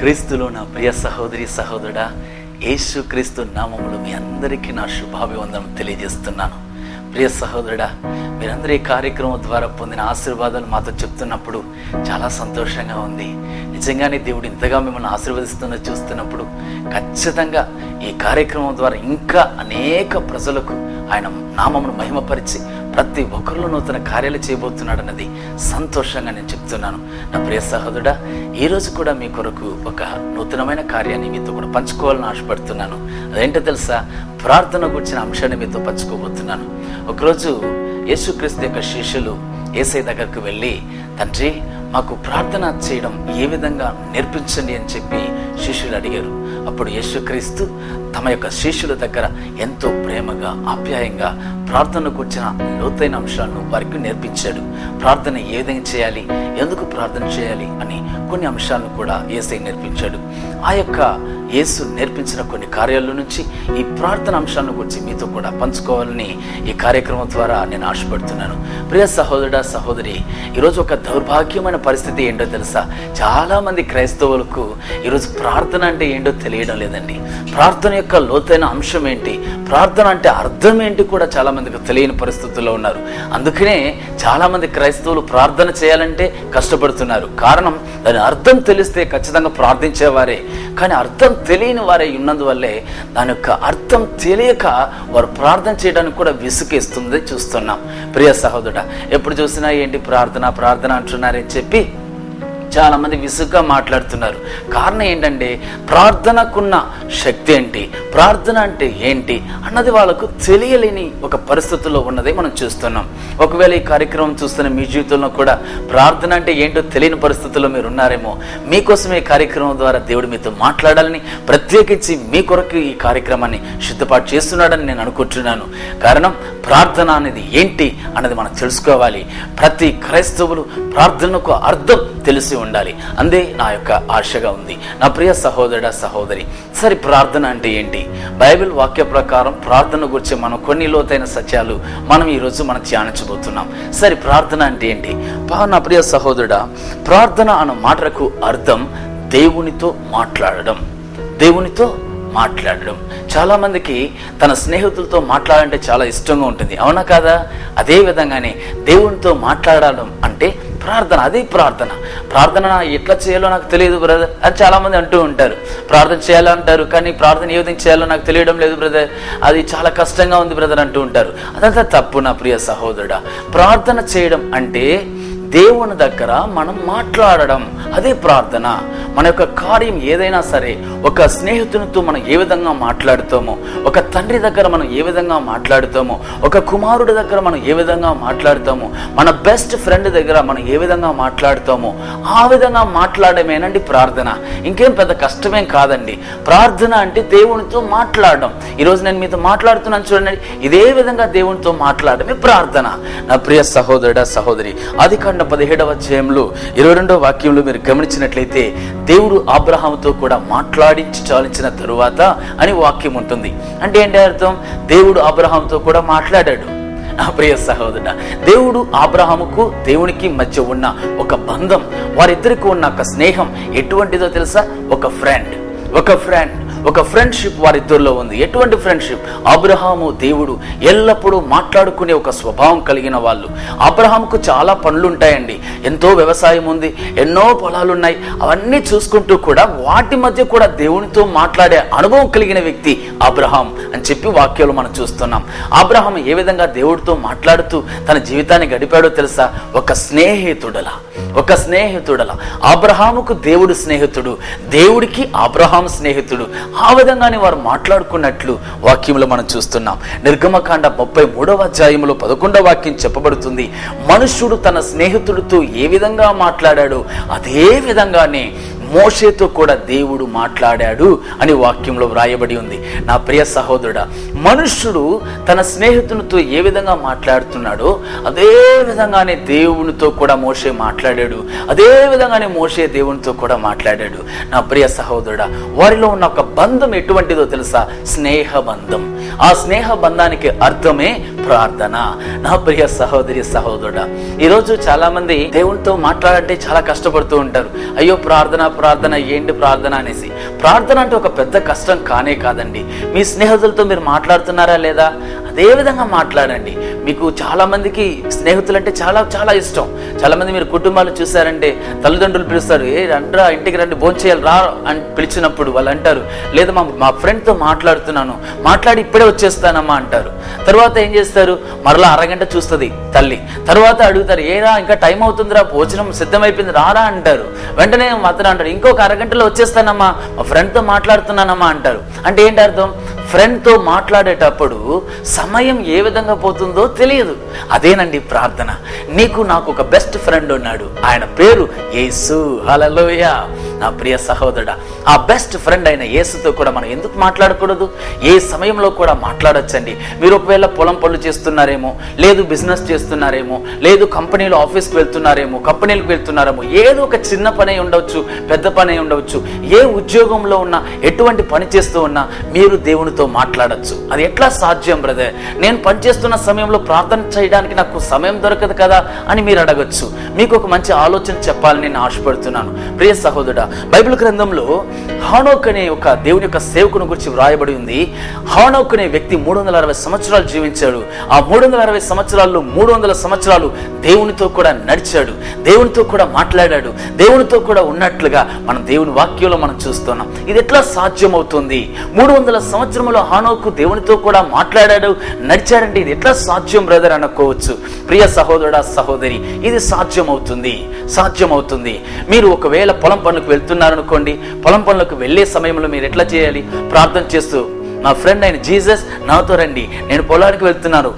క్రీస్తులో నా ప్రియ సహోదరి సహోదరుడా, యేసు క్రీస్తు నామములో మీ అందరికీ నా శుభాభివందనం తెలియజేస్తున్నాను. ప్రియ సహోదరుడా, మీరందరూ ఈ కార్యక్రమం ద్వారా పొందిన ఆశీర్వాదాలు మాతో చెప్తున్నప్పుడు చాలా సంతోషంగా ఉంది. నిజంగానే దేవుడు ఇంతగా మిమ్మల్ని ఆశీర్వదిస్తున్న చూస్తున్నప్పుడు ఖచ్చితంగా ఈ కార్యక్రమం ద్వారా ఇంకా అనేక ప్రజలకు ఆయన నామమును మహిమపరిచి ప్రతి ఒక్కరిలో నూతన కార్యాలు చేయబోతున్నాడన్నది సంతోషంగా నేను చెప్తున్నాను. నా ప్రియ సహోదరుడా, ఈరోజు కూడా మీ కొరకు ఒక నూతనమైన కార్యాన్ని మీతో కూడా పంచుకోవాలని ఆశపడుతున్నాను. అదేంటో తెలుసా? ప్రార్థన గురించిన అంశాన్ని మీతో పంచుకోబోతున్నాను. ఒకరోజు యేసుక్రీస్తు యొక్క శిష్యులు యేసయ్య దగ్గరకు వెళ్ళి, తండ్రి మాకు ప్రార్థన చేయడం ఏ విధంగా నేర్పించండి అని చెప్పి శిష్యులు అడిగారు. అప్పుడు యేసుక్రీస్తు తమ యొక్క శిష్యుల దగ్గర ఎంతో ప్రేమగా ఆప్యాయంగా ప్రార్థన కూర్చిన లోతైన అంశాలను వారికి నేర్పించాడు. ప్రార్థన ఏ విధంగా చేయాలి, ఎందుకు ప్రార్థన చేయాలి అని కొన్ని అంశాలను కూడా యేసయ్య నేర్పించాడు. ఆ యొక్క యేసు నేర్పించిన కొన్ని కార్యాల నుంచి ఈ ప్రార్థన అంశాలను గురించి మీతో కూడా పంచుకోవాలని ఈ కార్యక్రమం ద్వారా నేను ఆశపడుతున్నాను. ప్రియ సహోదరుడా సహోదరి, ఈరోజు ఒక దౌర్భాగ్యమైన పరిస్థితి ఏంటో తెలుసా? చాలా మంది క్రైస్తవులకు ఈరోజు ప్రార్థన అంటే ఏంటో తెలియడం లేదండి. ప్రార్థన యొక్క లోతైన అంశం ఏంటి, ప్రార్థన అంటే అర్థం ఏంటి కూడా చాలా మందికి తెలియని పరిస్థితుల్లో ఉన్నారు. అందుకనే చాలా మంది క్రైస్తవులు ప్రార్థన చేయాలంటే కష్టపడుతున్నారు. కారణం, దాని అర్థం తెలిస్తే ఖచ్చితంగా ప్రార్థించేవారే, కానీ అర్థం తెలియని వారే ఉన్నందువల్లే దాని యొక్క అర్థం తెలియక వారు ప్రార్థన చేయడానికి కూడా విసుకేస్తుంది చూస్తున్నాం. ప్రియ సహోదరుడా, ఎప్పుడు చూసినా ఏంటి ప్రార్థన ప్రార్థన అంటున్నారని చెప్పి చాలా మంది విసుగ్గా మాట్లాడుతున్నారు. కారణం ఏంటంటే ప్రార్థనకున్న శక్తి ఏంటి, ప్రార్థన అంటే ఏంటి అన్నది వాళ్ళకు తెలియలేని ఒక పరిస్థితుల్లో ఉన్నది మనం చూస్తున్నాం. ఒకవేళ ఈ కార్యక్రమం చూస్తున్న మీ జీవితంలో కూడా ప్రార్థన అంటే ఏంటో తెలియని పరిస్థితుల్లో మీరు ఉన్నారేమో. మీకోసమే ఈ కార్యక్రమం ద్వారా దేవుడు మీతో మాట్లాడాలని ప్రత్యేకించి మీ కొరకు ఈ కార్యక్రమాన్ని సిద్ధపాటు చేస్తున్నాడని నేను అనుకుంటున్నాను. కారణం, ప్రార్థన అనేది ఏంటి అన్నది మనం తెలుసుకోవాలి. ప్రతి క్రైస్తవులు ప్రార్థనకు అర్థం తెలిసి ఉండాలి. అందే నా యొక్క ఆశగా ఉంది. నా ప్రియ సహోదరుడా సహోదరి, సరే ప్రార్థన అంటే ఏంటి? బైబిల్ వాక్య ప్రకారం ప్రార్థన గురించి మనం కొన్ని లోతైన సత్యాలు మనం ఈరోజు మనం ధ్యానించబోతున్నాం. సరే ప్రార్థన అంటే ఏంటి? నా ప్రియ సహోదరుడా, ప్రార్థన అన్న మాటకు అర్థం దేవునితో మాట్లాడడం. దేవునితో మాట్లాడడం. చాలా మందికి తన స్నేహితులతో మాట్లాడాలంటే చాలా ఇష్టంగా ఉంటుంది, అవునా కాదా? అదే విధంగానే దేవునితో మాట్లాడడం అంటే ప్రార్థన. అదే ప్రార్థన. ప్రార్థన ఎట్లా చేయాలో నాకు తెలియదు బ్రదర్ అని చాలా మంది అంటూ ఉంటారు. ప్రార్థన చేయాలంటారు, కానీ ప్రార్థన ఏ విధంగా చేయాలో నాకు తెలియడం లేదు బ్రదర్, అది చాలా కష్టంగా ఉంది బ్రదర్ అంటూ ఉంటారు. అదంతా తప్పు నా ప్రియ సహోదరుడా. ప్రార్థన చేయడం అంటే దేవుని దగ్గర మనం మాట్లాడడం, అదే ప్రార్థన. మన యొక్క కార్యం ఏదైనా సరే, ఒక స్నేహితునితో మనం ఏ విధంగా మాట్లాడుతామో, ఒక తండ్రి దగ్గర మనం ఏ విధంగా మాట్లాడుతామో, ఒక కుమారుడి దగ్గర మనం ఏ విధంగా మాట్లాడుతామో, మన బెస్ట్ ఫ్రెండ్ దగ్గర మనం ఏ విధంగా మాట్లాడుతామో ఆ విధంగా మాట్లాడమేనండి ప్రార్థన. ఇంకేం పెద్ద కష్టమేం కాదండి. ప్రార్థన అంటే దేవునితో మాట్లాడడం. ఈరోజు నేను మీతో మాట్లాడుతున్నాను చూడండి, ఇదే విధంగా దేవునితో మాట్లాడమే ప్రార్థన. నా ప్రియ సహోదరుడా సహోదరి, ఆదికాండం 17వ అధ్యాయంలో 22వ వాక్యంలో మీరు గమనించినట్లయితే, దేవుడు అబ్రహాముతో కూడా మాట్లాడించి చాలించిన తరువాత అని వాక్యం ఉంటుంది. అంటే ఏంటి అర్థం? దేవుడు అబ్రహాముతో కూడా మాట్లాడాడు. నా ప్రియ సహోదరుడా, దేవుడు అబ్రహాముకు దేవునికి మధ్య ఉన్న ఒక బంధం, వారిద్దరికి ఉన్న ఒక స్నేహం ఎటువంటిదో తెలుసా? ఒక ఫ్రెండ్షిప్ వారిద్దరిలో ఉంది. ఎటువంటి ఫ్రెండ్షిప్? అబ్రహాము దేవుడు ఎల్లప్పుడూ మాట్లాడుకునే ఒక స్వభావం కలిగిన వాళ్ళు. అబ్రహాముకు చాలా పనులు ఉంటాయండి, ఎంతో వ్యవసాయం ఉంది, ఎన్నో పొలాలు ఉన్నాయి. అవన్నీ చూసుకుంటూ కూడా వాటి మధ్య కూడా దేవునితో మాట్లాడే అనుభవం కలిగిన వ్యక్తి అబ్రహాం అని చెప్పి వాక్యాలు మనం చూస్తున్నాం. అబ్రహాం ఏ విధంగా దేవుడితో మాట్లాడుతూ తన జీవితాన్ని గడిపాడో తెలుసా? ఒక స్నేహితుడలా. అబ్రహాముకు దేవుడు స్నేహితుడు, దేవుడికి అబ్రహాం స్నేహితుడు. ఆ విధంగానే వారు మాట్లాడుకున్నట్లు వాక్యంలో మనం చూస్తున్నాం. నిర్గమకాండ 33వ అధ్యాయంలో 11వ వాక్యం చెప్పబడుతుంది, మనుష్యుడు తన స్నేహితుడితో ఏ విధంగా మాట్లాడాడో అదే విధంగానే మోషేతో కూడా దేవుడు మాట్లాడాడు అని వాక్యంలో వ్రాయబడి ఉంది. నా ప్రియ సహోదరుడా, మనుష్యుడు తన స్నేహితునితో ఏ విధంగా మాట్లాడుతున్నాడో అదే విధంగానే దేవునితో కూడా మోషే మాట్లాడాడు. అదే విధంగానే మోషే దేవునితో కూడా మాట్లాడాడు. నా ప్రియ సహోదరుడా, వారిలో ఉన్న ఒక బంధం ఎటువంటిదో తెలుసా? స్నేహ బంధం. ఆ స్నేహ బంధానికి అర్థమే ప్రార్థన. నా ప్రియ సహోదరి సహోదరుడా, ఈరోజు చాలా మంది దేవునితో మాట్లాడంటే చాలా కష్టపడుతూ ఉంటారు. అయ్యో ప్రార్థన ప్రార్థన ఏంటి ప్రార్థన అనేసి. ప్రార్థన అంటే ఒక పెద్ద కష్టం కానే కాదండి. మీ స్నేహితులతో మీరు మాట్లాడుతున్నారా లేదా? అదే విధంగా మాట్లాడండి. మీకు చాలా మందికి స్నేహితులు అంటే చాలా చాలా ఇష్టం. చాలా మంది మీరు కుటుంబాలు చూసారంటే తల్లిదండ్రులు పిలుస్తారు, ఏ రండ్రా ఇంటికి రండి భోంచేయాలి రా అని పిలిచినప్పుడు వాళ్ళు అంటారు, లేదా మా ఫ్రెండ్తో మాట్లాడుతున్నాను, మాట్లాడి ఇప్పుడే వచ్చేస్తానమ్మా అంటారు. తర్వాత ఏం చేస్తారు, మరలా అరగంట చూస్తుంది తల్లి. తర్వాత అడుగుతారు, ఏరా ఇంకా టైం అవుతుందిరా, భోజనం సిద్ధమైపోయింది రారా అంటారు. వెంటనే అతను అంటారు, ఇంకొక అరగంటలో వచ్చేస్తానమ్మా, మా ఫ్రెండ్తో మాట్లాడుతున్నానమ్మా అంటారు. అంటే ఏంటి అర్థం? ఫ్రెండ్తో మాట్లాడేటప్పుడు సమయం ఏ విధంగా పోతుందో తెలియదు. అదేనండి ప్రార్థన. నీకు నాకు ఒక బెస్ట్ ఫ్రెండ్ ఉన్నాడు, ఆయన పేరు యేసు. హల్లెలూయా. నా ప్రియ సహోదరుడా, ఆ బెస్ట్ ఫ్రెండ్ అయిన యేసుతో కూడా మనం ఎందుకు మాట్లాడకూడదు? ఏ సమయంలో కూడా మాట్లాడొచ్చండి. మీరు ఒకవేళ పొలం పనులు చేస్తున్నారేమో, లేదు బిజినెస్ చేస్తున్నారేమో, లేదు కంపెనీలో ఆఫీస్కి వెళ్తున్నారేమో, కంపెనీలకు వెళ్తున్నారేమో, ఏదో ఒక చిన్న పని ఉండవచ్చు, పెద్ద పని ఉండవచ్చు. ఏ ఉద్యోగంలో ఉన్నా, ఎటువంటి పని చేస్తూ ఉన్నా మీరు దేవునితో మాట్లాడచ్చు. అది ఎట్లా సాధ్యం బ్రదర్? నేను పనిచేస్తున్న సమయంలో ప్రార్థన చేయడానికి నాకు సమయం దొరకదు కదా అని మీరు అడగచ్చు. మీకు ఒక మంచి ఆలోచన చెప్పాలని నేను ఆశపడుతున్నాను. ప్రియ సహోదరుడా, బైబిల్ గ్రంథంలో హానోక్ అనే ఒక దేవుని యొక్క సేవకుని గురించి వ్రాయబడి ఉంది. హానోక్ అనే వ్యక్తి 360 సంవత్సరాలు జీవించాడు. ఆ 360 సంవత్సరాల్లో 300 సంవత్సరాలు దేవునితో కూడా నడిచాడు, దేవునితో కూడా మాట్లాడాడు, దేవునితో కూడా ఉన్నట్లుగా మనం దేవుని వాక్యంలో మనం చూస్తున్నాం. ఇది ఎట్లా సాధ్యం అవుతుంది? 300 సంవత్సరంలో హానోకు దేవునితో కూడా మాట్లాడాడు, నడిచాడంటే ఇది ఎట్లా సాధ్యం బ్రదర్ అనుకోవచ్చు. ప్రియ సహోదరుడా సహోదరి, ఇది సాధ్యమవుతుంది, సాధ్యమవుతుంది. మీరు ఒకవేళ పొలం పనులకు వెళ్తున్నారనుకోండి, పొలం పనులకు వెళ్ళే సమయంలో మీరు ఎట్లా చేయాలి? ప్రార్థన చేస్తూ, నా ఫ్రెండ్ అయిన జీసస్ నాతో రండి, నేను పొలానికి వెళ్తున్నాను,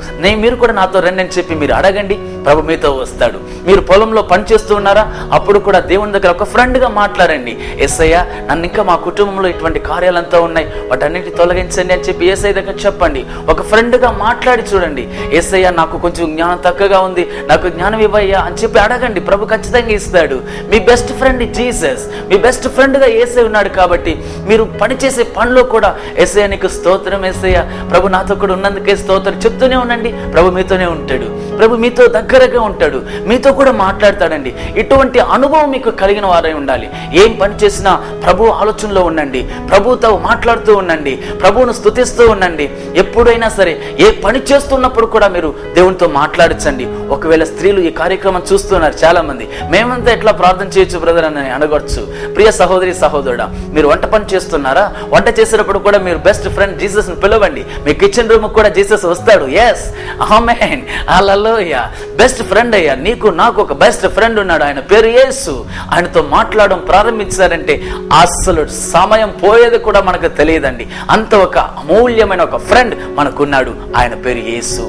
మీరు కూడా నాతో రండి అని చెప్పి మీరు అడగండి, ప్రభు మీతో వస్తాడు. మీరు పొలంలో పని చేస్తూ ఉన్నారా? అప్పుడు కూడా దేవుని దగ్గర ఒక ఫ్రెండ్గా మాట్లాడండి. యేసయ్య, నన్ను ఇంకా మా కుటుంబంలో ఇటువంటి కార్యాలంతా ఉన్నాయి, వాటన్నిటి తొలగించండి అని చెప్పి యేసయ్య దగ్గర చెప్పండి. ఒక ఫ్రెండ్గా మాట్లాడి చూడండి. యేసయ్య, నాకు కొంచెం జ్ఞానం తక్కువగా ఉంది, నాకు జ్ఞానం ఇవ్వయ్యా అని చెప్పి అడగండి. ప్రభు ఖచ్చితంగా ఇస్తాడు. మీ బెస్ట్ ఫ్రెండ్ జీసస్, మీ బెస్ట్ ఫ్రెండ్గా యేసయ్య ఉన్నాడు. కాబట్టి మీరు పనిచేసే పనిలో కూడా యేసయ్య నీకు స్తోత్రం, యేసయ్య ప్రభు నాతో కూడా ఉన్నందుకే స్తోత్రం చెప్తూనే ఉండండి. ప్రభు మీతోనే ఉంటాడు, ప్రభు మీతో దగ్గరగా ఉంటాడు, మీతో కూడా మాట్లాడతాడండి. ఇటువంటి అనుభవం మీకు కలిగిన వారై ఉండాలి. ఏం పని చేసినా ప్రభు ఆలోచనలో ఉండండి, ప్రభుతో మాట్లాడుతూ ఉండండి, ప్రభువును స్తుతిస్తూ ఉండండి. ఎప్పుడైనా సరే ఏ పని చేస్తున్నప్పుడు కూడా మీరు దేవునితో మాట్లాడించండి. ఒకవేళ స్త్రీలు ఈ కార్యక్రమం చూస్తున్నారు చాలా మంది, మేమంతా ఎట్లా ప్రార్థన చేయొచ్చు బ్రదర్ అని అడగొచ్చు. ప్రియ సహోదరి సహోదరుడా, మీరు వంట పని చేస్తున్నారా? వంట చేసేటప్పుడు కూడా మీరు బెస్ట్ ఫ్రెండ్ జీసస్ ని పిలవండి. మీ కిచెన్ రూమ్ కూడా జీసస్ వస్తాడు. ఎస్, ఆమేన్, హల్లెలూయా. బెస్ట్ ఫ్రెండ్ అయ్యా, నీకు నాకు ఒక బెస్ట్ ఫ్రెండ్ ఉన్నాడు, ఆయన పేరు యేసు. ఆయనతో మాట్లాడడం ప్రారంభించారంటే అసలు సమయం పోయేది కూడా మనకు తెలియదండి. అంత ఒక అమూల్యమైన ఒక ఫ్రెండ్ మనకున్నాడు, ఆయన పేరు యేసు.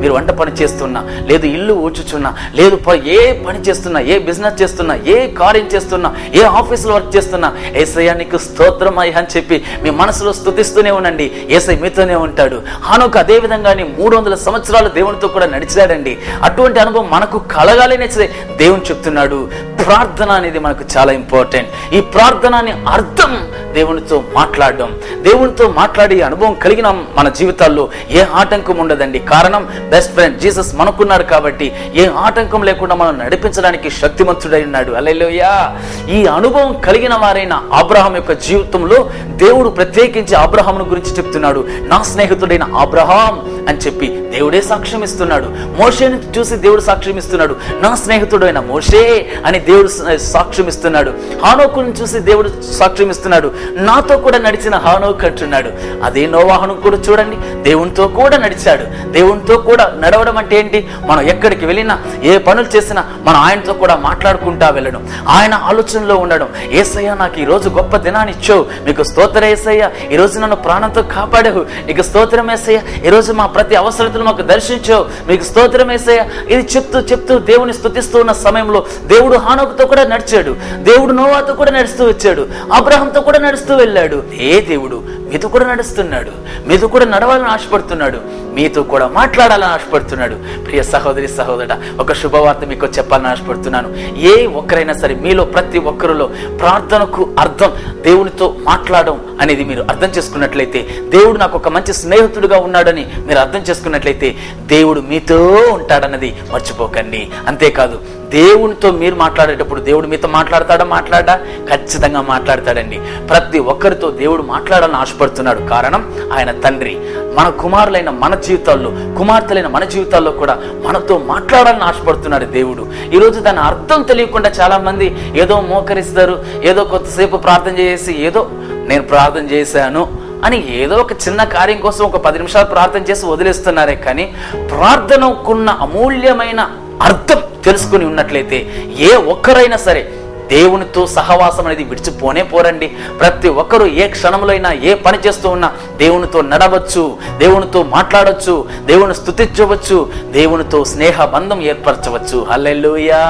మీరు వంట పని చేస్తున్నా, లేదు ఇల్లు ఊడ్చుచున్నా, లేదు ఏ పని చేస్తున్నా, ఏ బిజినెస్ చేస్తున్నా, ఏ కార్యం చేస్తున్నా, ఏ ఆఫీసులో వర్క్ చేస్తున్నా, యేసయ్య నీకు స్తోత్రం అయ్యా అని చెప్పి మీ మనసులో స్తుతిస్తూనే ఉండండి. యేసయ్య మీతోనే ఉంటాడు. హానోకు అదే విధంగానే 300 సంవత్సరాలు దేవునితో కూడా నడిచాడండి. అటువంటి అనుభవం మనకు కలగాలని దేవుని చెప్తున్నాడు. ప్రార్థన అనేది మనకు చాలా ఇంపార్టెంట్. ఈ ప్రార్థన అనే అర్థం దేవునితో మాట్లాడడం. దేవునితో మాట్లాడే అనుభవం కలిగిన మన జీవితాల్లో ఏ ఆటంకం ఉండదండి. కారణం బెస్ట్ ఫ్రెండ్ జీసస్ మనకున్నాడు కాబట్టి ఏ ఆటంకం లేకుండా మనం నడిపించడానికి శక్తిమంతుడై ఉన్నాడు. హల్లెలూయా. ఈ అనుభవం కలిగిన వారైన అబ్రహాం యొక్క జీవితంలో దేవుడు ప్రత్యేకించి అబ్రహామును గురించి చెప్తున్నాడు. నా స్నేహితుడైన అబ్రహాం అని చెప్పి దేవుడే సాక్ష్యం ఇస్తున్నాడు. మోషేని చూసి దేవుడు సాక్ష్యం ఇస్తున్నాడు. నా స్నేహితుడైన మోషే అని దేవుడు సాక్ష్యం ఇస్తున్నాడు. హానోకుని చూసి దేవుడు సాక్ష్యం ఇస్తున్నాడు. నాతో కూడా నడిచిన హానోకు అంటున్నాడు. అదే నోవాహును కూడా చూడండి, దేవునితో కూడా నడిచాడు. దేవునితో కూడా నడవడం అంటే ఏంటి? మనం ఎక్కడికి వెళ్ళినా, ఏ పనులు చేసినా మనం ఆయనతో కూడా మాట్లాడుకుంటా వెళ్ళడం, ఆయన ఆలోచనలో ఉండడం. యేసయ్య, నాకు ఈ రోజు గొప్ప దినాన్ని ఇచ్చావు, మీకు స్తోత్రం యేసయ్య. ఈ రోజు నన్ను ప్రాణంతో కాపాడావు, నీకు స్తోత్రం యేసయ్య. ఈ రోజు మా ప్రతి అవసరతను మాకు దర్శించావు, మీకు స్తోత్రం యేసయ్య. ఇది చెప్తూ దేవుని స్తుతిస్తూ ఉన్న సమయంలో దేవుడు హానోకుతో కూడా నడిచాడు, దేవుడు నోవాతో కూడా నడుస్తూ వచ్చాడు, అబ్రహాంతో కూడా నడుస్తూ వెళ్ళాడు. ఏ దేవుడు మీతో కూడా నడుస్తున్నాడు, మీతో కూడా నడవాలని ఆశపడుతున్నాడు, మీతో కూడా మాట్లాడాలని ఆశపడుతున్నాడు. ప్రియ సహోదరి సహోదరుడా, ఒక శుభవార్త మీకు చెప్పాలని ఆశపడుతున్నాను. ఏ ఒక్కరైనా సరే మీలో ప్రతి ఒక్కరిలో ప్రార్థనకు అర్థం దేవునితో మాట్లాడడం అనేది మీరు అర్థం చేసుకున్నట్లయితే, దేవుడు నాకు ఒక మంచి స్నేహితుడిగా ఉన్నాడని మీరు అర్థం చేసుకున్నట్లయితే, దేవుడు మీతో ఉంటాడన్నది మర్చిపోకండి. అంతేకాదు, దేవునితో మీరు మాట్లాడేటప్పుడు దేవుడు మీతో మాట్లాడా? ఖచ్చితంగా మాట్లాడతాడండి. ప్రతి ఒక్కరితో దేవుడు మాట్లాడాలని ఆశపడుతున్నాడు. కారణం, ఆయన తండ్రి. మన కుమారులైన మన జీవితాల్లో, కుమార్తెలైన మన జీవితాల్లో కూడా మనతో మాట్లాడాలని ఆశపడుతున్నాడు దేవుడు. ఈరోజు దాని అర్థం తెలియకుండా చాలా మంది ఏదో మోకరిస్తారు, ఏదో కొద్దిసేపు ప్రార్థన చేసి, ఏదో నేను ప్రార్థన చేశాను అని ఏదో ఒక చిన్న కార్యం కోసం ఒక 10 నిమిషాలు ప్రార్థన చేసి వదిలేస్తున్నారే కానీ, ప్రార్థనకున్న అమూల్యమైన అర్థం తెలుసుకుని ఉన్నట్లయితే ఏ ఒక్కరైనా సరే దేవునితో సహవాసం అనేది విడిచిపోనే పోరండి. ప్రతి ఒక్కరూ ఏ క్షణంలో అయినా, ఏ పని చేస్తూ ఉన్నా దేవునితో నడవచ్చు, దేవునితో మాట్లాడవచ్చు, దేవుని స్తుతించవచ్చు, దేవునితో స్నేహ బంధం ఏర్పరచవచ్చు. హల్లెలూయా.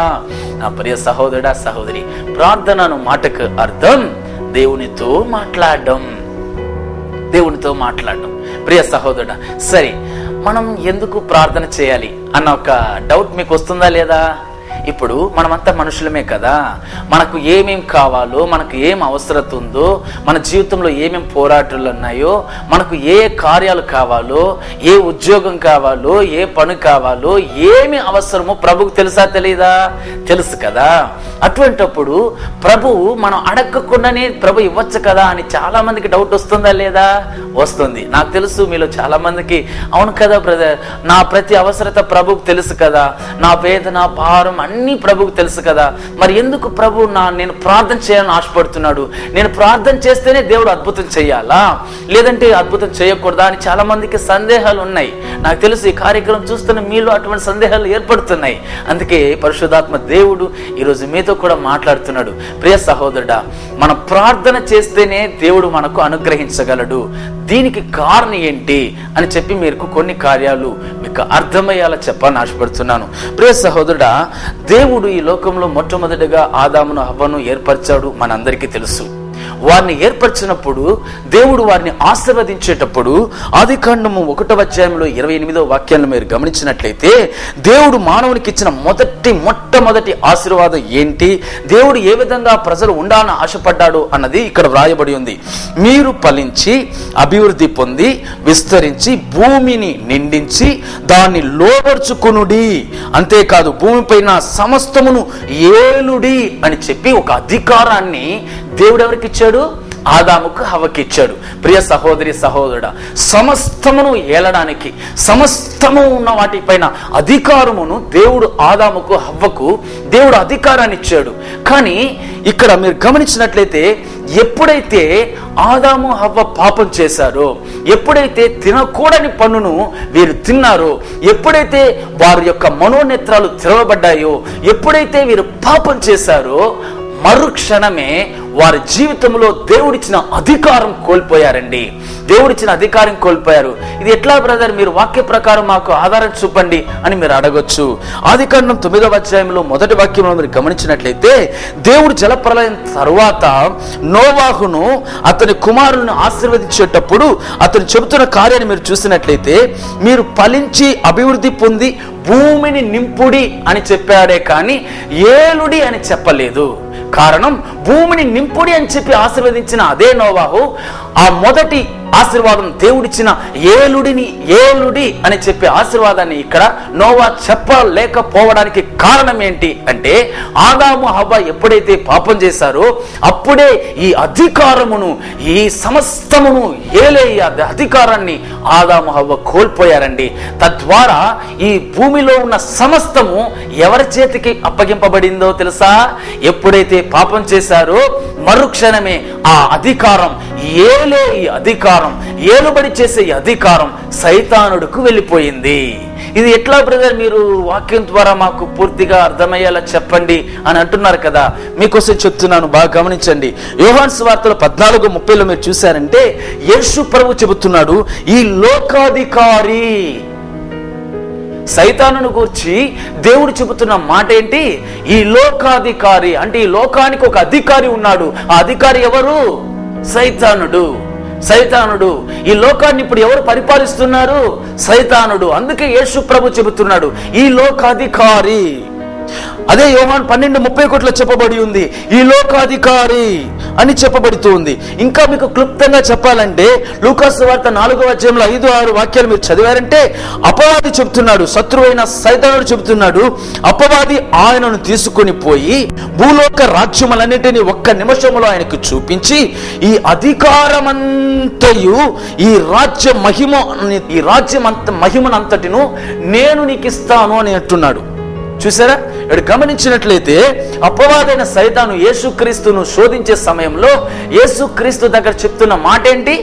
నా ప్రియ సహోదరుడా, సహోదరి, ప్రార్థనను మాటకు అర్థం దేవునితో మాట్లాడడం. ప్రియ సహోదరుడా, సరే, మనం ఎందుకు ప్రార్థన చేయాలి అన్న ఒక డౌట్ మీకు వస్తుందా లేదా? ఇప్పుడు మనమంతా మనుషులమే కదా. మనకు ఏమేం కావాలో, మనకు ఏం అవసరత ఉందో, మన జీవితంలో ఏమేం పోరాటాలు ఉన్నాయో, మనకు ఏ కార్యాలు కావాలో, ఏ ఉద్యోగం కావాలో, ఏ పని కావాలో, ఏమి అవసరమో ప్రభువుకు తెలుసా తెలీదా? తెలుసు కదా. అటువంటప్పుడు ప్రభువు మనం అడగకుండానే ప్రభు ఇవ్వచ్చు కదా అని చాలా మందికి డౌట్ వస్తుందా లేదా? వస్తుంది. నాకు తెలుసు మీలో చాలా మందికి, అవును కదా బ్రదర్, నా ప్రతి అవసరత ప్రభువుకు తెలుసు కదా, నా వేదన, భారం అన్నీ ప్రభువుకు తెలుసు కదా, మరి ఎందుకు ప్రభు నేను ప్రార్థన చేయాలని ఆశపడుతున్నాడు? నేను ప్రార్థన చేస్తేనే దేవుడు అద్భుతం చేయాలా, లేదంటే అద్భుతం చేయకూడదా అని చాలా మందికి సందేహాలు ఉన్నాయి. నాకు తెలుసు ఈ కార్యక్రమం చూస్తున్న మీలో అటువంటి సందేహాలు ఏర్పడుతున్నాయి. అందుకే పరిశుద్ధాత్మ దేవుడు ఈరోజు మీతో కూడా మాట్లాడుతున్నాడు. ప్రియ సహోదరుడా, మనం ప్రార్థన చేస్తేనే దేవుడు మనకు అనుగ్రహించగలడు. దీనికి కారణం ఏంటి అని చెప్పి మీకు కొన్ని కార్యాలు మీకు అర్థమయ్యేలా చెప్పాలని ఆశపడుతున్నాను. ప్రియ సహోదరుడా, దేవుడు ఈ లోకంలో మొట్టమొదటిగా ఆదామును హవ్వను ఏర్పరిచాడు, మనందరికీ తెలుసు. వారిని ఏర్పరిచినప్పుడు దేవుడు వారిని ఆశీర్వదించేటప్పుడు ఆదికాండము 1వ అధ్యాయంలో 28వ వాక్యాలను మీరు గమనించినట్లయితే, దేవుడు మానవునికి ఇచ్చిన మొట్టమొదటి ఆశీర్వాదం ఏంటి, దేవుడు ఏ విధంగా ప్రజలు ఉండాలని ఆశపడ్డాడు అన్నది ఇక్కడ వ్రాయబడి ఉంది. మీరు ఫలించి అభివృద్ధి పొంది విస్తరించి భూమిని నిండించి దాన్ని లోబర్చుకొనుడి, అంతేకాదు భూమిపైన సమస్తమును ఏలుడి అని చెప్పి ఒక అధికారాన్ని దేవుడు ఎవరికి ఇచ్చాడు? ఆదాముకు హవ్వకి ఇచ్చాడు. ప్రియ సహోదరి, సహోదరుడా, సమస్తమును ఏలడానికి, సమస్తము ఉన్న వాటిపైన అధికారమును దేవుడు ఆదాముకు హవ్వకు దేవుడు అధికారాన్ని ఇచ్చాడు. కానీ ఇక్కడ మీరు గమనించినట్లయితే, ఎప్పుడైతే ఆదాము హవ్వ పాపం చేశారో, ఎప్పుడైతే తినకూడని పన్నును వీరు తిన్నారో, ఎప్పుడైతే వారి యొక్క మనోనేత్రాలు తెరవబడ్డాయో, ఎప్పుడైతే వీరు పాపం చేశారో, మరుక్షణమే వారి జీవితంలో దేవుడిచ్చిన అధికారం కోల్పోయారండి. దేవుడిచ్చిన అధికారం కోల్పోయారు. ఇది ఎట్లా బ్రదర్, మీరు వాక్య ప్రకారం మాకు ఆధారం చూపండి అని మీరు అడగొచ్చు. ఆదికాండం 9వ అధ్యాయంలో 1వ వాక్యంలో మీరు గమనించినట్లయితే, దేవుడు జలప్రలయం తరువాత నోవాహును అతని కుమారులను ఆశీర్వదించేటప్పుడు అతను చెబుతున్న కార్యాన్ని మీరు చూసినట్లయితే, మీరు ఫలించి అభివృద్ధి పొంది భూమిని నింపుడి అని చెప్పాడే కానీ ఏలుడి అని చెప్పలేదు. కారణం, భూమిని నింపుడి అని చెప్పి ఆశీర్వదించిన అదే నోవాహు ఆ మొదటి ఆశీర్వాదం దేవుడిచ్చిన ఏలుడి అని చెప్పే ఆశీర్వాదాన్ని ఇక్కడ నోవా చెప్పలేకపోవడానికి కారణం ఏంటి అంటే, ఆదాము హవ్వ ఎప్పుడైతే పాపం చేశారో అప్పుడే ఈ అధికారమును, ఈ సమస్తమును ఏలే అధికారాన్ని ఆదాము హవ్వ కోల్పోయారండి. తద్వారా ఈ భూమిలో ఉన్న సమస్తము ఎవరి చేతికి అప్పగింపబడిందో తెలుసా? ఎప్పుడైతే పాపం చేశారో మరుక్షణమే ఆ అధికారం, ఏలే ఈ అధికారం, ఏలుబడి చేసే ఈ అధికారం సైతానుడికి వెళ్ళిపోయింది. ఇది ఎట్లా బ్రదర్, మీరు వాక్యం ద్వారా మాకు పూర్తిగా అర్థమయ్యేలా చెప్పండి అని అంటున్నారు కదా, మీకోసం చెప్తున్నాను, బాగా గమనించండి. యోహాను సువార్తలో 14:30లో మీరు చూశారంటే, యేసు ప్రభు చెబుతున్నాడు, ఈ లోకాధికారి సైతానును గూర్చి దేవుడు చెబుతున్న మాట ఏంటి? ఈ లోకాధికారి అంటే ఈ లోకానికి ఒక అధికారి ఉన్నాడు. ఆ అధికారి ఎవరు? సైతానుడు. ఈ లోకాన్ని ఇప్పుడు ఎవరు పరిపాలిస్తున్నారు? సైతానుడు. అందుకే యేసు ప్రభు చెబుతున్నాడు, ఈ లోకాధికారి అదే యోహాను 12:31 చెప్పబడి ఉంది, ఈ లోకాధికారి అని చెప్పబడుతూ ఉంది. ఇంకా మీకు క్లుప్తంగా చెప్పాలంటే లూకాసు సువార్త 4వ అధ్యాయంలో 5-6 వాక్యాలు మీరు చదివారంటే అపవాది చెబుతున్నాడు, శత్రువైన సైతానుడు చెబుతున్నాడు, అపవాది ఆయనను తీసుకుని పోయి భూలోక రాజ్యములన్నిటినీ ఒక్క నిమిషంలో ఆయనకు చూపించి ఈ అధికారమంతయు ఈ రాజ్య మహిమనంతటిను నేను నీకు ఇస్తాను అని అంటున్నాడు. చూసారా, ఇక్కడ గమనించినట్లయితే అపవాదైన సైతాను యేసుక్రీస్తును శోధించే సమయంలో యేసుక్రీస్తు దగ్గర చెప్తున్న మాట ఏంటి?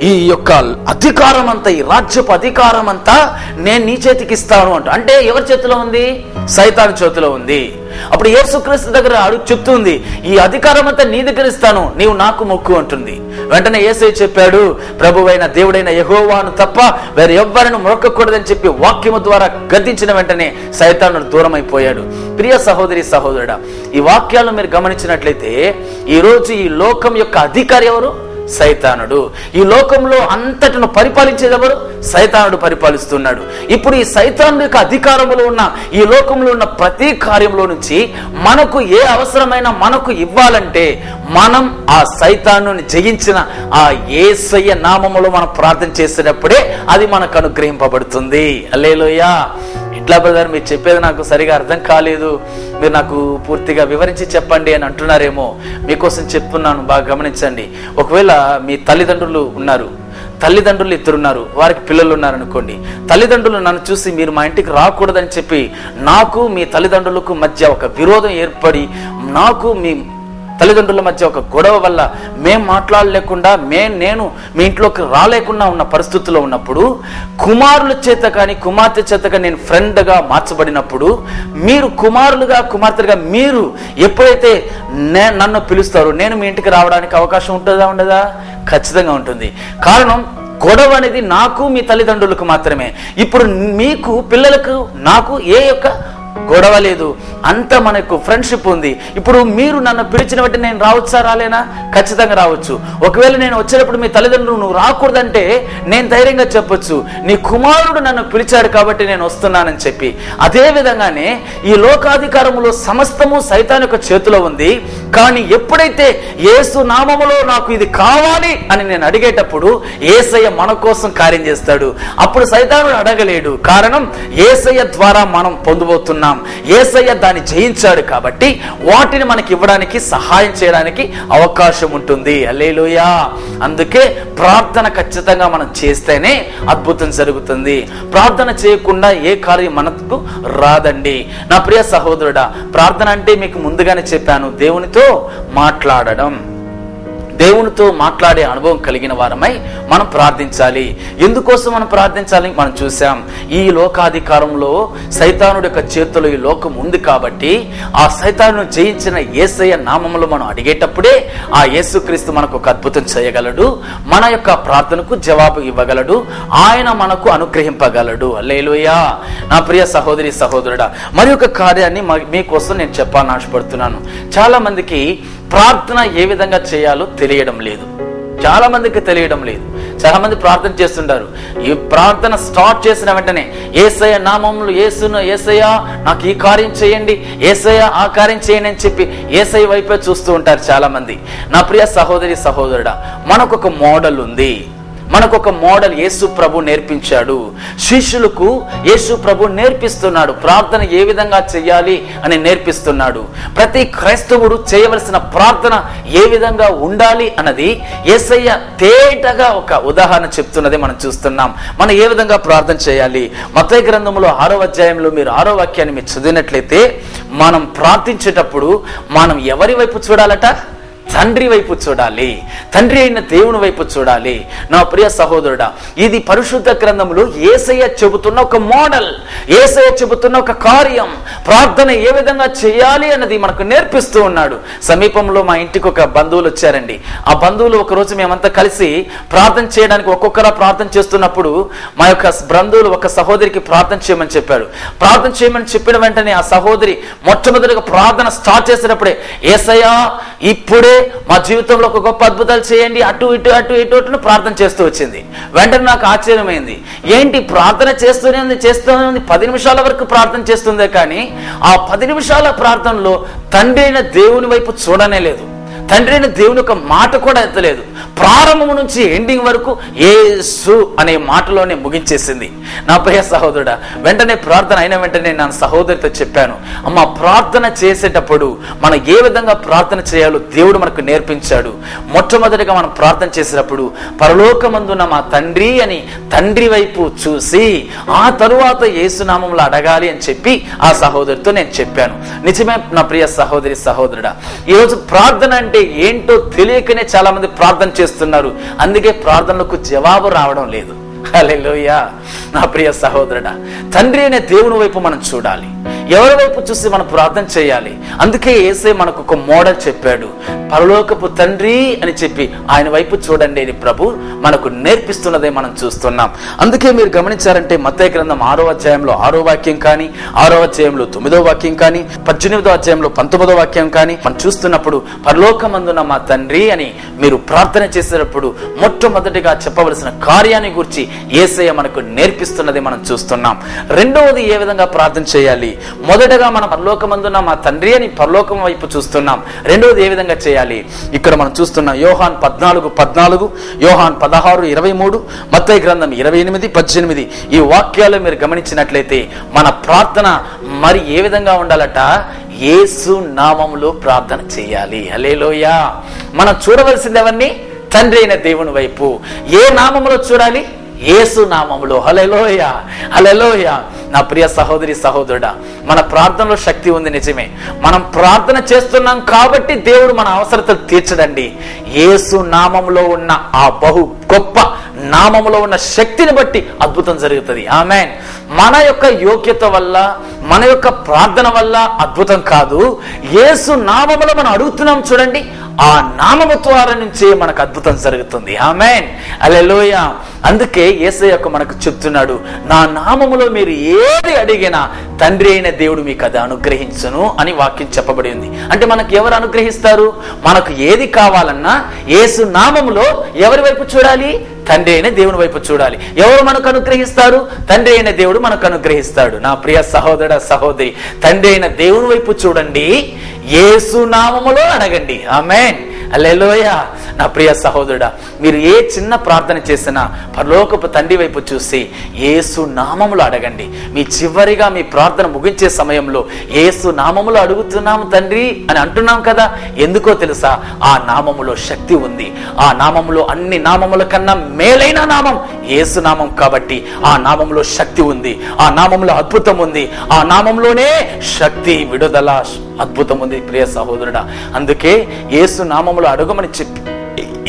ఈ యొక్క అధికారం అంతా, ఈ రాజ్యపు అధికారం అంతా నేను నీ చేతికి ఇస్తాను అంట. అంటే ఎవరి చేతిలో ఉంది? సైతాను చేతిలో ఉంది. అప్పుడు యేసుక్రీస్తు దగ్గర చెప్తుంది, ఈ అధికారం అంతా నీ దగ్గర ఇస్తాను, నీవు నాకు మొక్కు అంటుంది. వెంటనే యేసయ్య చెప్పాడు, ప్రభువైన దేవుడైన యెహోవాను తప్ప వేరే ఎవ్వరిని మొక్కకూడదని చెప్పి వాక్యము ద్వారా గద్దించిన వెంటనే సైతాను దూరం అయిపోయాడు. ప్రియ సహోదరి సహోదరుడా, ఈ వాక్యాలను మీరు గమనించినట్లయితే ఈరోజు ఈ లోకం యొక్క అధికారి ఎవరు? సైతానుడు. ఈ లోకంలో అంతటను పరిపాలించేది ఎవరు? సైతానుడు పరిపాలిస్తున్నాడు. ఇప్పుడు ఈ సైతానుడు యొక్క అధికారంలో ఉన్న ఈ లోకంలో ఉన్న ప్రతి కార్యంలో నుంచి మనకు ఏ అవసరమైనా మనకు ఇవ్వాలంటే మనం ఆ సైతాను జయించిన ఆ యేసయ్య నామములో మనం ప్రార్థన చేసేటప్పుడే అది మనకు అనుగ్రహింపబడుతుంది. హల్లెలూయా. ఇట్లా బ్రదర్ మీరు చెప్పేది నాకు సరిగా అర్థం కాలేదు, మీరు నాకు పూర్తిగా వివరించి చెప్పండి అని అంటున్నారేమో. మీకోసం చెప్తున్నాను, బాగా గమనించండి. ఒకవేళ మీ తల్లిదండ్రులు ఉన్నారు, తల్లిదండ్రులు ఇద్దరున్నారు, వారికి పిల్లలు ఉన్నారనుకోండి. తల్లిదండ్రులు నన్ను చూసి మీరు మా ఇంటికి రాకూడదని చెప్పి నాకు మీ తల్లిదండ్రులకు మధ్య ఒక విరోధం ఏర్పడి, నాకు మీ తల్లిదండ్రుల మధ్య ఒక గొడవ వల్ల మేం మాట్లాడలేకుండా నేను మీ ఇంట్లోకి రాలేకుండా ఉన్న పరిస్థితుల్లో ఉన్నప్పుడు, కుమారుల చేత కానీ కుమార్తె చేత కానీ నేను ఫ్రెండ్గా మార్చబడినప్పుడు, మీరు కుమారులుగా కుమార్తెలుగా మీరు ఎప్పుడైతే నన్ను పిలుస్తారో నేను మీ ఇంటికి రావడానికి అవకాశం ఉంటుందా ఉండదా? ఖచ్చితంగా ఉంటుంది. కారణం, గొడవ అనేది నాకు మీ తల్లిదండ్రులకు మాత్రమే. ఇప్పుడు మీకు పిల్లలకు నాకు ఏ యొక్క గొడవ లేదు, అంత మనకు ఫ్రెండ్షిప్ ఉంది. ఇప్పుడు మీరు నన్ను పిలిచిన బట్టి నేను రావచ్చా రాలేనా? ఖచ్చితంగా రావచ్చు. ఒకవేళ నేను వచ్చేటప్పుడు మీ తల్లిదండ్రులు నువ్వు రాకూడదంటే నేను ధైర్యంగా చెప్పొచ్చు, నీ కుమారుడు నన్ను పిలిచాడు కాబట్టి నేను వస్తున్నానని చెప్పి. అదే విధంగానే ఈ లోకాధికారములో సమస్తము సైతాను యొక్క చేతిలో ఉంది. కానీ ఎప్పుడైతే యేసు నామములో నాకు ఇది కావాలి అని నేను అడిగేటప్పుడు యేసయ్య మన కోసం కార్యం చేస్తాడు. అప్పుడు సైతానుడు అడగలేడు. కారణం, యేసయ్య ద్వారా మనం పొందబోతున్నాం. యేసయ్య దాన్ని జయించాడు కాబట్టి వాటిని మనకి ఇవ్వడానికి, సహాయం చేయడానికి అవకాశం ఉంటుంది. హల్లెలూయా. అందుకే ప్రార్థన ఖచ్చితంగా మనం చేస్తేనే అద్భుతం జరుగుతుంది. ప్రార్థన చేయకుండా ఏ కార్యం మనకు రాదండి. నా ప్రియ సహోదరుడా, ప్రార్థన అంటే మీకు ముందుగానే చెప్పాను, దేవునితో మాట్లాడడం. దేవునితో మాట్లాడే అనుభవం కలిగిన వారమై మనం ప్రార్థించాలి. ఎందుకోసం మనం ప్రార్థించాలి? మనం చూసాం, ఈ లోకాధికారంలో సైతానుడి యొక్క చేతిలో ఈ లోకం ఉంది కాబట్టి ఆ సైతాను జయించిన యేసయ్య నామములో మనం అడిగేటప్పుడే ఆ యేసుక్రీస్తు మనకు ఒక అద్భుతం చేయగలడు, మన యొక్క ప్రార్థనకు జవాబు ఇవ్వగలడు, ఆయన మనకు అనుగ్రహింపగలడు. హల్లెలూయా. నా ప్రియ సహోదరి సహోదరుడా, మరి ఒక కార్యాన్ని మీకోసం నేను చెప్పాలని ఆశపడుతున్నాను. చాలా మందికి ప్రార్థన ఏ విధంగా చేయాలో తెలియడం లేదు. చాలా మందికి తెలియడం లేదు. చాలా మంది ప్రార్థన చేస్తుంటారు. ఈ ప్రార్థన స్టార్ట్ చేసిన వెంటనే యేసయ్య నామములో యేసయ్య నాకు ఈ కార్యం చేయండి, యేసయ్య ఆ కార్యం చేయండి అని చెప్పి యేసయ్య వైపే చూస్తూ ఉంటారు చాలా మంది. నా ప్రియ సహోదరి సహోదరుడా, మనకొక మోడల్ ఉంది. మనకొక మోడల్ యేసు ప్రభు నేర్పించాడు. శిష్యులకు యేసు ప్రభు నేర్పిస్తున్నాడు, ప్రార్థన ఏ విధంగా చేయాలి అని నేర్పిస్తున్నాడు. ప్రతి క్రైస్తవుడు చేయవలసిన ప్రార్థన ఏ విధంగా ఉండాలి అన్నది యేసయ్య తేటగా ఒక ఉదాహరణ చెప్తున్నది మనం చూస్తున్నాం. మనం ఏ విధంగా ప్రార్థన చేయాలి? మత్తయి గ్రంథంలో 6వ అధ్యాయంలో మీరు 6వ వాక్యాన్ని మీరు చదివినట్లయితే, మనం ప్రార్థించేటప్పుడు మనం ఎవరి వైపు చూడాలట? తండ్రి వైపు చూడాలి. తండ్రి అయిన దేవుని వైపు చూడాలి. నా ప్రియ సహోదరుడా, ఇది పరిశుద్ధ గ్రంథంలో యేసయ్య చెబుతున్న ఒక మోడల్, యేసయ్య చెబుతున్న ఒక కార్యం. ప్రార్థన ఏ విధంగా చేయాలి అన్నది మనకు నేర్పిస్తూ ఉన్నాడు. సమీపంలో మా ఇంటికి ఒక బంధువులు వచ్చారండి. ఆ బంధువులు ఒక రోజు మేమంతా కలిసి ప్రార్థన చేయడానికి ఒక్కొక్కరా ప్రార్థన చేస్తున్నప్పుడు మా యొక్క బంధువులు ఒక సహోదరికి ప్రార్థన చేయమని చెప్పాడు. ప్రార్థన చేయమని చెప్పిన వెంటనే ఆ సహోదరి మొట్టమొదటిగా ప్రార్థన స్టార్ట్ చేసినప్పుడే, యేసయ్య ఇప్పుడే మా జీవితంలో ఒక గొప్ప అద్భుతాలు చేయండి, అటు ఇటు ప్రార్థన చేస్తూ వచ్చింది. వెంటనే నాకు ఆశ్చర్యమైంది, ఏంటి ప్రార్థన చేస్తూనే ఉంది 10 నిమిషాల వరకు ప్రార్థన చేస్తుందే కానీ ఆ 10 నిమిషాల ప్రార్థనలో తండ్రి అయిన దేవుని వైపు చూడనే లేదు, తండ్రి అయిన దేవుని ఒక మాట కూడా ఎత్తలేదు. ప్రారంభం నుంచి ఎండింగ్ వరకు యేసు అనే మాటలోనే ముగించేసింది. నా ప్రియ సహోదరుడా, వెంటనే ప్రార్థన అయిన వెంటనే నా సహోదరితో చెప్పాను, అమ్మ ప్రార్థన చేసేటప్పుడు మనం ఏ విధంగా ప్రార్థన చేయాలో దేవుడు మనకు నేర్పించాడు. మొట్టమొదటిగా మనం ప్రార్థన చేసేటప్పుడు పరలోకమందున్న మా తండ్రి అని తండ్రి వైపు చూసి ఆ తరువాత యేసునామంలో అడగాలి అని చెప్పి ఆ సహోదరితో నేను చెప్పాను. నిజమే నా ప్రియ సహోదరి సహోదరుడా, ఈరోజు ప్రార్థన అంటే ఏంటో తెలియకనే చాలా మంది ప్రార్థన చేస్తున్నారు, అందుకే ప్రార్థనలకు జవాబు రావడం లేదు. హల్లెలూయా. నా ప్రియ సహోదరుడా, తండ్రి అనే దేవుని వైపు మనం చూడాలి, ఎవరి వైపు చూసి మనం ప్రార్థన చేయాలి. అందుకే యేసే మనకు ఒక మోడల్ చెప్పాడు, పరలోకపు తండ్రి అని చెప్పి ఆయన వైపు చూడండి అని ప్రభు మనకు నేర్పిస్తున్నదే మనం చూస్తున్నాం. అందుకే మీరు గమనించారంటే మత్తయి గ్రంథం 6వ అధ్యాయంలో 6వ వాక్యం కానీ, 6వ అధ్యాయంలో 9వ వాక్యం కానీ, 18వ అధ్యాయంలో 19వ వాక్యం కానీ మనం చూస్తున్నప్పుడు పరలోకమందున మా తండ్రి అని మీరు ప్రార్థన చేసేటప్పుడు మొట్టమొదటిగా చెప్పవలసిన కార్యాన్ని గురించి యేసయ్య మనకు నేర్పిస్తున్నది మనం చూస్తున్నాం. రెండవది ఏ విధంగా ప్రార్థన చేయాలి? మొదటగా మనం పరలోకమందున మా తండ్రి అని పరలోకం వైపు చూస్తున్నాం. రెండవది ఏ విధంగా చేయాలి? ఇక్కడ మనం చూస్తున్నాం యోహాన్ 14:14, యోహాన్ 16:23, మత్తయి గ్రంథం 28:18 ఈ వాక్యాలు మీరు గమనించినట్లయితే మన ప్రార్థన మరి ఏ విధంగా ఉండాలట? యేసు నామములో ప్రార్థన చేయాలి. హల్లెలూయా. మనం చూడవలసింది ఎవరిని? తండ్రి అయిన దేవుని వైపు. ఏ నామములో చూడాలి? యేసు నామములో. హల్లెలూయా, హల్లెలూయా. నా ప్రియ సహోదరి సహోదరుడా, మన ప్రార్థనలో శక్తి ఉంది, నిజమే. మనం ప్రార్థన చేస్తున్నాం కాబట్టి దేవుడు మన అవసరతలు తీర్చడండి. యేసు నామములో ఉన్న ఆ బహు గొప్ప నామములో ఉన్న శక్తిని బట్టి అద్భుతం జరుగుతుంది. ఆమేన్. మన యొక్క యోగ్యత వల్ల, మన యొక్క ప్రార్థన వల్ల అద్భుతం కాదు. యేసు నామములో మనం అడుగుతున్నాం చూడండి, ఆ నామము ద్వారా నుంచే మనకు అద్భుతం జరుగుతుంది. ఆమేన్, హల్లెలూయా. అందుకే యేసయ్య మనకు చెప్తున్నాడు, నా నామములో మీరు ఏది అడిగినా తండ్రి అయిన దేవుడు మీకు అది అనుగ్రహించును అని వాక్యం చెప్పబడి ఉంది. అంటే మనకు ఎవరు అనుగ్రహిస్తారు? మనకు ఏది కావాలన్నా యేసు నామములో ఎవరి వైపు చూడాలి? తండ్రి అయిన దేవుని వైపు చూడాలి. ఎవరు మనకు అనుగ్రహిస్తారు? తండ్రి అయిన దేవుడు మనకు అనుగ్రహిస్తాడు. నా ప్రియ సహోదర సహోదరి, తండ్రి అయిన దేవుని వైపు చూడండి, యేసు నామములో అడగండి. ఆమేన్, హల్లెలూయా. నా ప్రియ సహోదరుడా, మీరు ఏ చిన్న ప్రార్థన చేసినా పరలోకపు తండ్రి వైపు చూసి యేసు నామములో అడగండి. మీ చివరిగా మీ ప్రార్థన ముగించే సమయంలో యేసు నామములో అడుగుతున్నాము తండ్రి అని అంటున్నాం కదా, ఎందుకో తెలుసా? ఆ నామములో శక్తి ఉంది. ఆ నామములో అన్ని నామముల కన్నా మేలైన నామం యేసు నామం కాబట్టి ఆ నామములో శక్తి ఉంది, ఆ నామములో అద్భుతం ఉంది, ఆ నామంలోనే శక్తి, విడుదల, అద్భుతం ఉంది ప్రియ సహోదరుడా. అందుకే యేసు నామములో అడగమని చెప్పి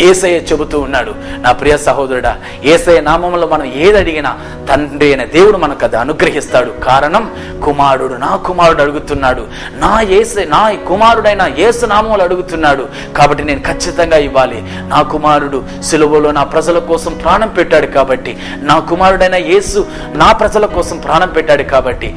యేసయ్య చెబుతూ ఉన్నాడు. నా ప్రియ సహోదరుడా, యేసయ్య నామములో మనం ఏది అడిగినా తండ్రి అయిన దేవుడు మనకు అది అనుగ్రహిస్తాడు. కారణం, కుమారుడు, నా కుమారుడు అడుగుతున్నాడు, నా కుమారుడైన యేసు నామములో అడుగుతున్నాడు కాబట్టి నేను ఖచ్చితంగా ఇవ్వాలి. నా కుమారుడు సిలువలో నా ప్రజల కోసం ప్రాణం పెట్టాడు కాబట్టి, నా కుమారుడైన యేసు నా ప్రజల కోసం ప్రాణం పెట్టాడు కాబట్టి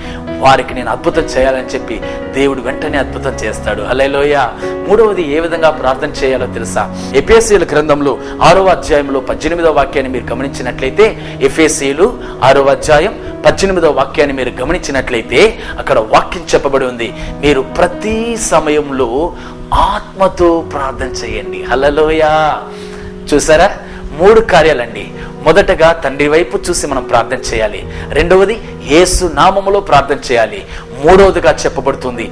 వారికి నేను అద్భుతం చేయాలని చెప్పి దేవుడు వెంటనే అద్భుతం చేస్తాడు. హల్లెలూయా. మూడవది ఏ విధంగా ప్రార్థన చేయాలో తెలుసా? ఎఫెసీయుల గ్రంథంలో 6వ అధ్యాయంలో 18వ వాక్యాన్ని మీరు గమనించినట్లయితే, ఎఫెసీయులు 6వ అధ్యాయం 18వ వాక్యాన్ని మీరు గమనించినట్లయితే అక్కడ వాక్యం చెప్పబడి ఉంది, మీరు ప్రతి సమయంలో ఆత్మతో ప్రార్థన చేయండి. హల్లెలూయా. చూసారా? 3 కార్యాలండి. మొదటగా తండ్రి వైపు చూసి మనం ప్రార్థన చేయాలి. రెండవది యేసు నామములో ప్రార్థన చేయాలి. మూడవదిగా చెప్పబడుతుంది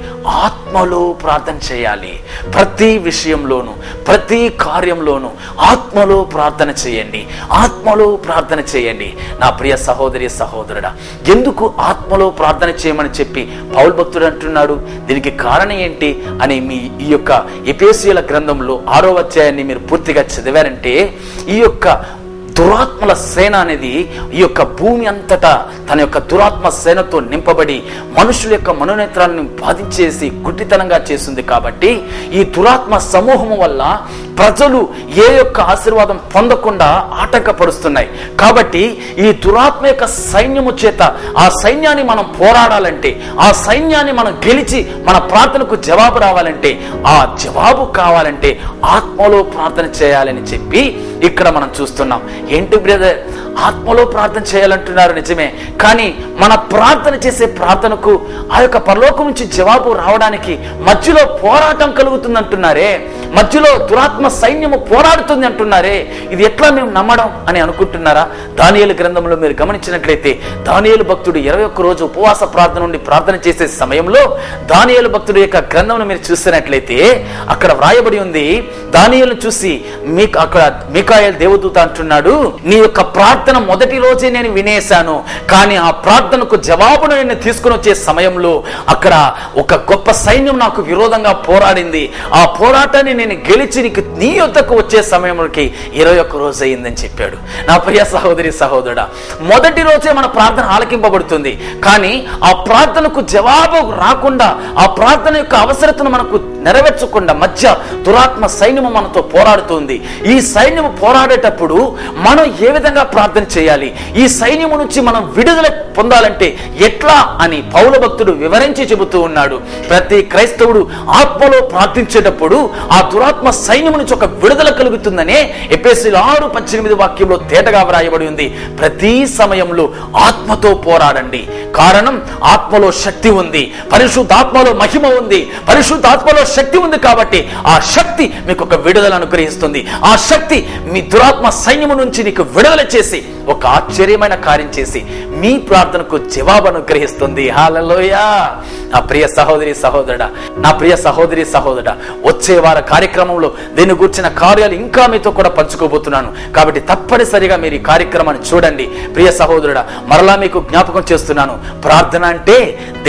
ఆత్మలో ప్రార్థన చేయాలి. ప్రతి విషయంలోనూ, ప్రతి కార్యంలోనూ ఆత్మలో ప్రార్థన చేయండి, ఆత్మలో ప్రార్థన చేయండి. నా ప్రియ సహోదరి సహోదరుడా, ఎందుకు ఆత్మలో ప్రార్థన చేయమని చెప్పి పౌలు భక్తుడు అంటున్నాడు? దీనికి కారణం ఏంటి అని ఈ యొక్క ఎఫెసీయుల గ్రంథంలో 6వ అధ్యాయాన్ని మీరు పూర్తిగా చదివారంటే, ఈ యొక్క దురాత్మల సేన అనేది ఈ యొక్క భూమి అంతటా తన యొక్క దురాత్మ సేనతో నింపబడి మనుషుల యొక్క మనోనేత్రాలను బాధించేసి గుడ్డితనంగా చేస్తుంది. కాబట్టి ఈ దురాత్మ సమూహము వల్ల ప్రజలు ఏ యొక్క ఆశీర్వాదం పొందకుండా ఆటంకపరుస్తున్నాయి. కాబట్టి ఈ దురాత్మ యొక్క సైన్యము చేత ఆ సైన్యాన్ని మనం పోరాడాలంటే, ఆ సైన్యాన్ని మనం గెలిచి మన ప్రార్థనకు జవాబు రావాలంటే, ఆ జవాబు కావాలంటే ఆత్మలో ప్రార్థన చేయాలని చెప్పి ఇక్కడ మనం చూస్తున్నాం. ఏంటి బ్రదర్, ఆత్మలో ప్రార్థన చేయాలంటున్నారు, నిజమే. కానీ మన ప్రార్థన చేసే ప్రార్థనకు ఆ యొక్క పరలోకం నుంచి జవాబు రావడానికి మధ్యలో పోరాటం కలుగుతుంది అంటున్నారే, మధ్యలో దురాత్మ సైన్యము పోరాడుతుంది అంటున్నారే. ఇది ఎట్లా మేము నమ్మడం అని అనుకుంటున్నారా? దానియేలు గ్రంథంలో మీరు గమనించినట్లయితే దానియేలు భక్తుడు 21 రోజు ఉపవాస ప్రార్థన నుండి ప్రార్థన చేసే సమయంలో దానియేలు భక్తుడు యొక్క గ్రంథంను మీరు చూసినట్లయితే అక్కడ వ్రాయబడి ఉంది. దానియేలును చూసి మీకాయేలు దేవదూత అంటున్నాడు, నీ యొక్క ప్రార్థన మొదటి రోజే నేను వినేశాను, కానీ ఆ ప్రార్థనకు జవాబును నేను తీసుకుని వచ్చే సమయంలో అక్కడ ఒక గొప్ప సైన్యం నాకు విరోధంగా పోరాడింది. ఆ పోరాటాన్ని నేను గెలిచి నీ యొద్దకు వచ్చే సమయంలోకి 21 రోజు అయిందని చెప్పాడు. నా ప్రియ సహోదరి సహోదరుడా, మొదటి రోజే మన ప్రార్థన ఆలకింపబడుతుంది, కానీ ఆ ప్రార్థనకు జవాబు రాకుండా, ఆ ప్రార్థన యొక్క అవసరతను మనకు నెరవేర్చకుండా మధ్య దురాత్మ సైన్యము మనతో పోరాడుతుంది. ఈ సైన్యము పోరాడేటప్పుడు మనం ఏ విధంగా ప్రార్థన చేయాలి, ఈ సైన్యము నుంచి మనం విడుదల పొందాలంటే ఎట్లా అని పౌలు భక్తుడు వివరించి చెబుతూ ఉన్నాడు. ప్రతి క్రైస్తవుడు ఆత్మలో ప్రార్థించేటప్పుడు ఆ దురాత్మ సైన్యము నుంచి ఒక విడుదల కలుగుతుందనే ఎఫెసీయులు 6:18 వాక్యంలో తేటగా వ్రాయబడి ఉంది. ప్రతి సమయంలో ఆత్మతో పోరాడండి, కారణం ఆత్మలో శక్తి ఉంది, పరిశుద్ధాత్మలో మహిమ ఉంది, పరిశుద్ధాత్మలో శక్తి ఉంది. కాబట్టి ఆ శక్తి మీకు ఒక విడుదల అనుగ్రహిస్తుంది. ఆ శక్తి మీ దురాత్మ సైన్యము నుంచి నీకు విడుదల చేసి ఒక ఆశ్చర్యమైన కార్యం చేసి మీ ప్రార్థనకు జవాబు అనుగ్రహిస్తుంది. హల్లెలూయా. నా ప్రియ సహోదరి సహోదరుడా, నా ప్రియ సహోదరి సహోదరుడా, వచ్చే వార కార్యక్రమంలో దీన్ని గురించిన కార్యాలు ఇంకా మీతో కూడా పంచుకోబోతున్నాను. కాబట్టి తప్పనిసరిగా మీరు ఈ కార్యక్రమాన్ని చూడండి. ప్రియ సహోదరుడా, మరలా మీకు జ్ఞాపకం చేస్తున్నాను, ప్రార్థన అంటే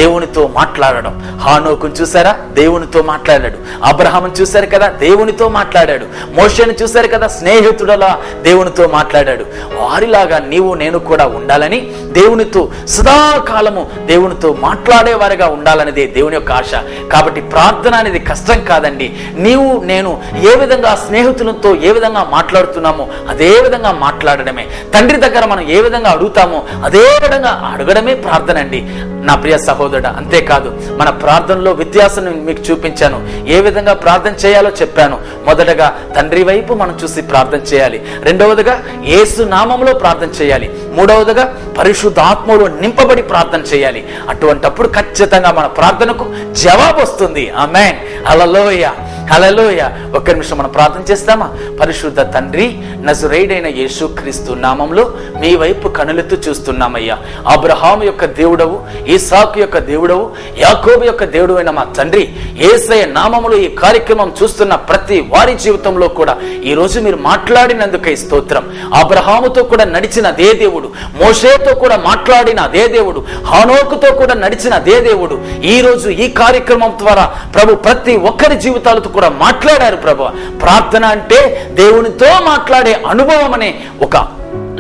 దేవునితో మాట్లాడడం. హానోకును చూసారా, దేవునితో మాట్లాడాడు. అబ్రహామును చూశారు కదా, దేవునితో మాట్లాడాడు. మోషేను చూశారు కదా, స్నేహితుడలా దేవునితో మాట్లాడాడు. వారిలాగా నీవు నేను కూడా ఉండాలని, దేవునితో సదాకాలము దేవునితో మాట్లాడేవారిగా ఉండాలనేదే దేవుని యొక్క ఆశ. కాబట్టి ప్రార్థన అనేది కష్టం కాదండి. నీవు నేను ఏ విధంగా స్నేహితులతో ఏ విధంగా మాట్లాడుతున్నామో అదే విధంగా మాట్లాడడమే. తండ్రి దగ్గర మనం ఏ విధంగా అడుగుతామో అదే విధంగా అడగడమే ప్రార్థన అండి. నా ప్రియ సహోదరుడు, అంతేకాదు మన ప్రార్థనలో వ్యత్యాసం మీకు చూపించాను. ఏ విధంగా ప్రార్థన చేయాలో చెప్పాను. మొదటగా తండ్రి వైపు మనం చూసి ప్రార్థన చేయాలి. రెండవదిగా యేసు నామములో ప్రార్థన చేయాలి. మూడవదిగా పరిశుద్ధాత్మలో నింపబడి ప్రార్థన చేయాలి. అటువంటప్పుడు ఖచ్చితంగా మన ప్రార్థనకు జవాబు వస్తుంది. ఆమేన్. హల్లెలూయా, హల్లెలూయా. ఒక్క నిమిషం మనం ప్రార్థన చేస్తామా? పరిశుద్ధ తండ్రి, నజరేయుడైన యేసుక్రీస్తు నామంలో మీ వైపు కనులెత్తు చూస్తున్నామయ్యా. అబ్రహాము యొక్క దేవుడవు, ఇస్సాకు యొక్క దేవుడవు, యాకోబు యొక్క దేవుడు అయిన మా తండ్రి, యేసయ్య నామములో ఈ కార్యక్రమం చూస్తున్న ప్రతి వారి జీవితంలో కూడా ఈ రోజు మీరు మాట్లాడినందుకై స్తోత్రం. అబ్రహాముతో కూడా నడిచిన అదే దేవుడు, మోషేతో కూడా మాట్లాడిన అదే దేవుడు, హానోకుతో కూడా నడిచిన అదే దేవుడు ఈ రోజు ఈ కార్యక్రమం ద్వారా ప్రభు ప్రతి ఒక్కరి జీవితాలతో కూడా మాట్లాడారు. ప్రభు, ప్రార్థన అంటే దేవునితో మాట్లాడే అనుభవం అనే ఒక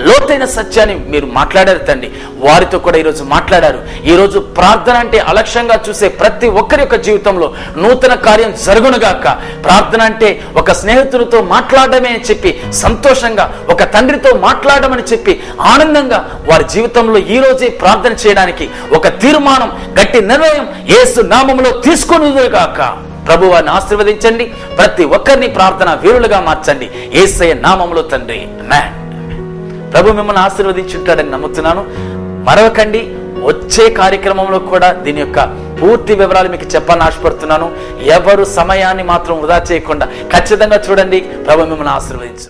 లోతైన సత్యాన్ని మీరు మాట్లాడారు తండ్రి. వారితో కూడా ఈరోజు మాట్లాడారు. ఈరోజు ప్రార్థన అంటే అలక్ష్యంగా చూసే ప్రతి ఒక్కరి యొక్క జీవితంలో నూతన కార్యం జరుగునుగాక. ప్రార్థన అంటే ఒక స్నేహితులతో మాట్లాడమే అని చెప్పి సంతోషంగా, ఒక తండ్రితో మాట్లాడమని చెప్పి ఆనందంగా వారి జీవితంలో ఈ రోజే ప్రార్థన చేయడానికి ఒక తీర్మానం, గట్టి నిర్ణయం యేసు నామములో తీసుకొనుగాక. ప్రభు వారిని ఆశీర్వదించండి. ప్రతి ఒక్కరిని ప్రార్థన వీరులుగా మార్చండి. యేసయ్య నామములో తండ్రి, ఆమేన్. ప్రభు మిమ్మల్ని ఆశీర్వదించుంటాడని నమ్ముతున్నాను. మరవకండి, వచ్చే కార్యక్రమంలో కూడా దీని యొక్క పూర్తి వివరాలు మీకు చెప్పాలని ఆశపడుతున్నాను. ఎవరు సమయాన్ని మాత్రం వృధా చేయకుండా ఖచ్చితంగా చూడండి. ప్రభు మిమ్మల్ని ఆశీర్వదించు.